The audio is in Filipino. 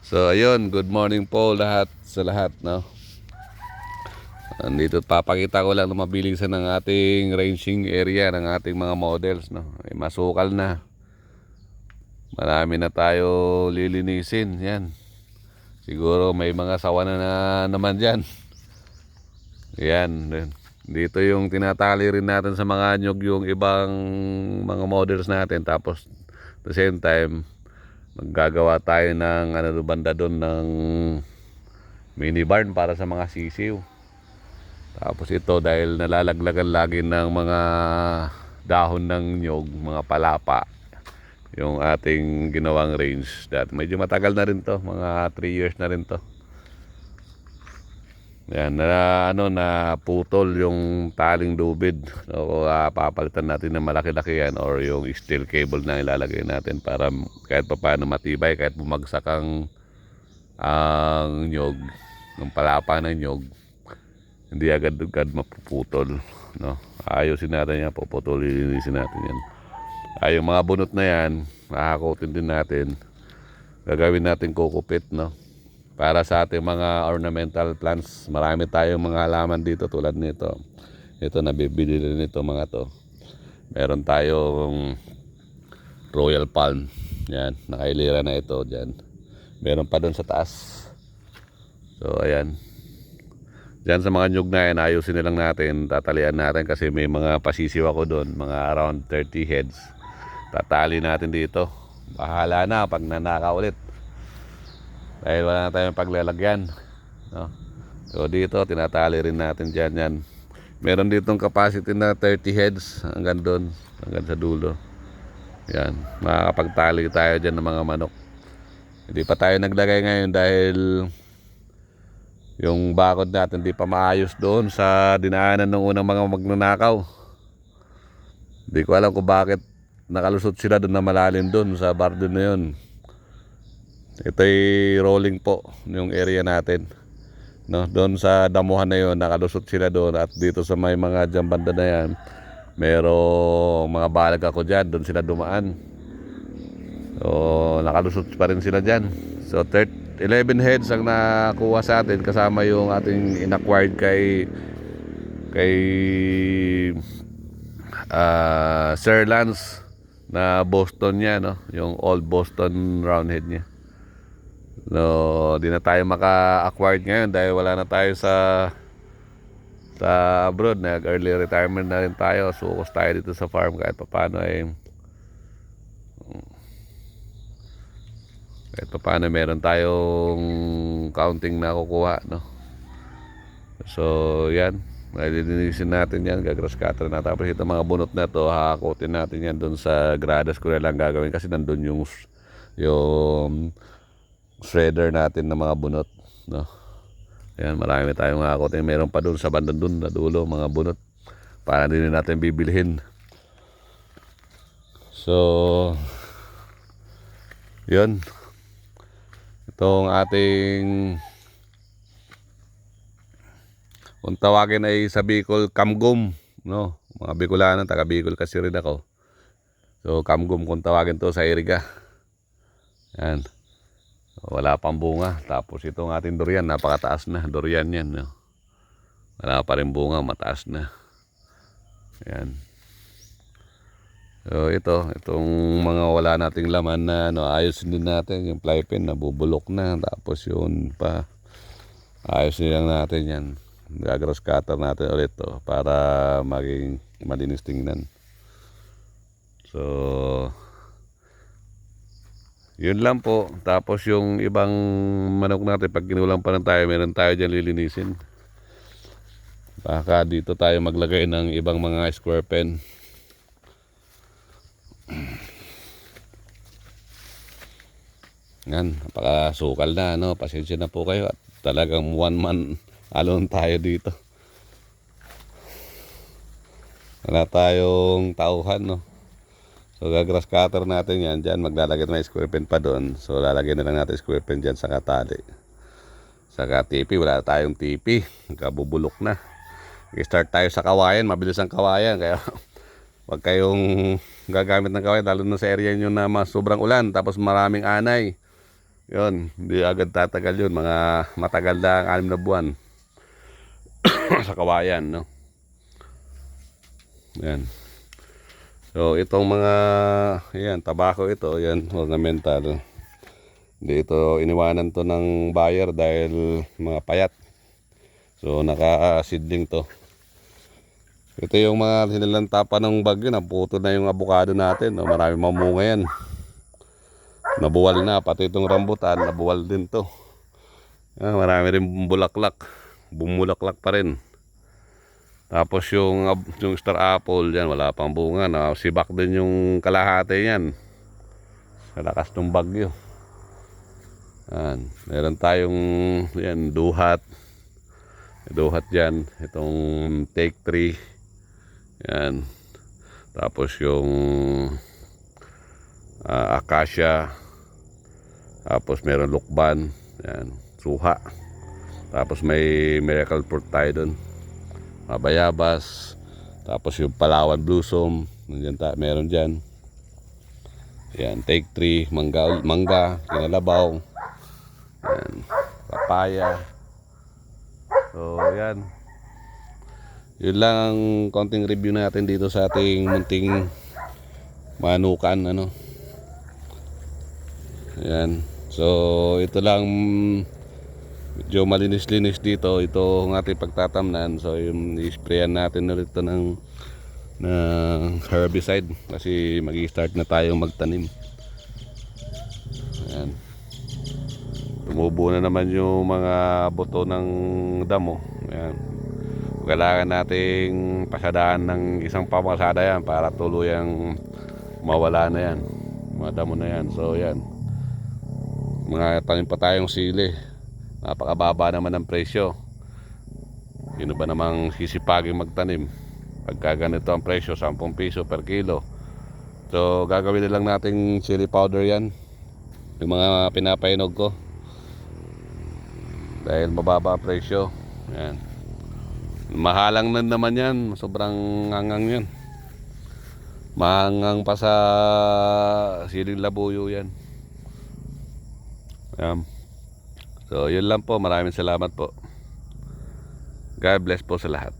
So ayun, good morning po lahat sa lahat, no. Andito papakita ko lang na mabilisan ng ating ranging area ng ating mga models, no. Masukal na. Marami na tayo lilinisin, yan. Siguro may mga sawa na naman diyan. Yan. Dito yung tinatali rin natin sa mga nyog yung ibang mga models natin, tapos at the same time maggagawa tayo ng banda doon ng mini barn para sa mga sisiw. Tapos ito dahil nalalaglagan lagi ng mga dahon ng nyog, mga palapa, yung ating ginawang range. Medyo matagal na rin to, mga 3 years na rin to. Yan, na putol yung taling lubid. So, papalitan natin ng malaki-laki yan, or yung steel cable na ilalagay natin para kahit pa paano matibay, kahit bumagsak ang nyog, ng palapa ng nyog, hindi agad-agad mapuputol, no? Ayusin natin yan, lilinisin natin yan. Yung mga bunot na yan, hahakutin din natin. Gagawin natin kukupit, no? Para sa ating mga ornamental plants. Marami tayong mga halaman dito tulad nito. Ito, nabibili rin ito mga to. Meron tayong royal palm. Yan, nakailira na ito dyan. Meron pa doon sa taas. So ayan, dyan sa mga nyug na yan, ayusin nilang natin, tatalian natin kasi may mga pasisiw ako doon, mga around 30 heads. Tatali natin dito. Bahala na pag nanaka ulit, dahil wala na tayong paglalagyan, no? So dito tinatali rin natin dyan yan. Meron ditong capacity na 30 heads hanggang doon, hanggang sa dulo. Yan, makakapagtali tayo dyan ng mga manok. Hindi pa tayo naglagay ngayon dahil yung bakod natin hindi pa maayos doon sa dinaanan ng unang mga magnanakaw. Hindi ko alam kung bakit nakalusot sila doon na malalim doon sa bardon na yun. Ito'y rolling po yung area natin, no? Doon sa damuhan na yun, nakalusot sila doon. At dito sa may mga dyan banda na yan, merong mga balag ako dyan, doon sila dumaan. So nakalusot pa rin sila dyan. So 11 heads ang nakuha sa atin, kasama yung ating inacquired kay Sir Lance na Boston niya, no? Yung old Boston roundhead niya. No, di na tayo maka-acquired ngayon dahil wala na tayo sa abroad. Nag-early retirement na rin tayo. Sukos tayo dito sa farm kahit paano meron tayong counting na kukuha, no? So yan, malilinisin natin yan, gagrass cutter na. Tapos ito mga bunot na to, hakutin natin yan doon sa gradas ko na lang gagawin kasi nandun yung shredder natin ng mga bunot, no? Ayan, marami tayong hakutin. Meron pa doon sa bandang doon na dulo, mga bunot para din natin bibilhin. So yun, itong ating, kung tawagin ay sa Bicol, kamgum, no? Mga Bicolano, taga Bicol kasi rin ako. So kamgum kung tawagin to sa iriga. Yan, wala pang bunga. Tapos itong ating durian, napakataas na. Durian yan, no? Wala pa rin bunga, mataas na. Yan. So itong mga wala nating laman na, no, ayusin din natin. Yung fly pen nabubulok na. Tapos yun pa, ayusin lang natin yan. Gagrass cutter natin ulit to para maging malinis tingnan. So yun lang po. Tapos yung ibang manok natin, pag kinulang pa rin tayo, meron tayo dyan lilinisin. Baka dito tayo maglagay ng ibang mga square pen. Yan, napakasukal na, no? Pasensya na po kayo at talagang one man alone tayo dito. Wala tayong tauhan, no? So gagrass cutter natin yan dyan, maglalagay na square pen pa doon. So lalagyan na lang natin square pen dyan sa katali. Saka TP, wala tayong TP, kabubulok na. I-start tayo sa kawayan, mabilis ang kawayan. Kaya wag kayong gagamit ng kawayan, lalo na sa area nyo na mas sobrang ulan, tapos maraming anay. Yun, hindi agad tatagal yun. Mga matagal na 6 na buwan sa kawayan, no? Yan. So, itong mga, yan, tabako ito, yan, ornamental. Dito, iniwanan to ng buyer dahil mga payat. So, naka-seedling to. Ito yung mga sinilantapan ng bagyo, naputo na yung avocado natin. No? Marami mamunga yan. Nabuwal na, pati itong rambutan, nabuwal din to. Yan, marami rin bulaklak. Bumulaklak pa rin. Tapos yung star apple, yan, wala pang bunga. Sibak din yung kalahati yan. Sa lakas ng bagyo. Yan. Meron tayong yan, duhat. Duhat yan. Itong take 3. Yan. Tapos yung acacia. Tapos meron lukban. Yan. Suha. Tapos may miracle fruit tayo dun. Bayabas, tapos yung Palawan blossom, meron dyan. Yan, take 3, mangga, kinalabaw, yan, papaya. So yan, yun lang ang konting review natin dito sa ating munting manukan, ano. Yan, so ito lang. Medyo malinis-linis dito. Ito ang ating pagtatamnan. So yung i-sprayan natin na rito ng herbicide kasi mag-i-start na tayong magtanim. Ayan. Tumubo na naman yung mga buto ng damo. Ayan. Kailangan nating pasadaan ng isang pamasada yan para tuluyang mawala na yan, mga damo na yan. So yan, mga tanim pa tayong sili. Napakababa naman ang presyo. Sino ba namang sisipagin magtanim pagka ganito ang presyo, 10 piso per kilo. So gagawin na lang nating chili powder yan, yung mga pinapainog ko, dahil mababa ang presyo. Yan. Mahalang na naman yan. Sobrang angang yan. Maangang pa sa siling labuyo yan. Yan. So, yun lang po. Maraming salamat po. God bless po sa lahat.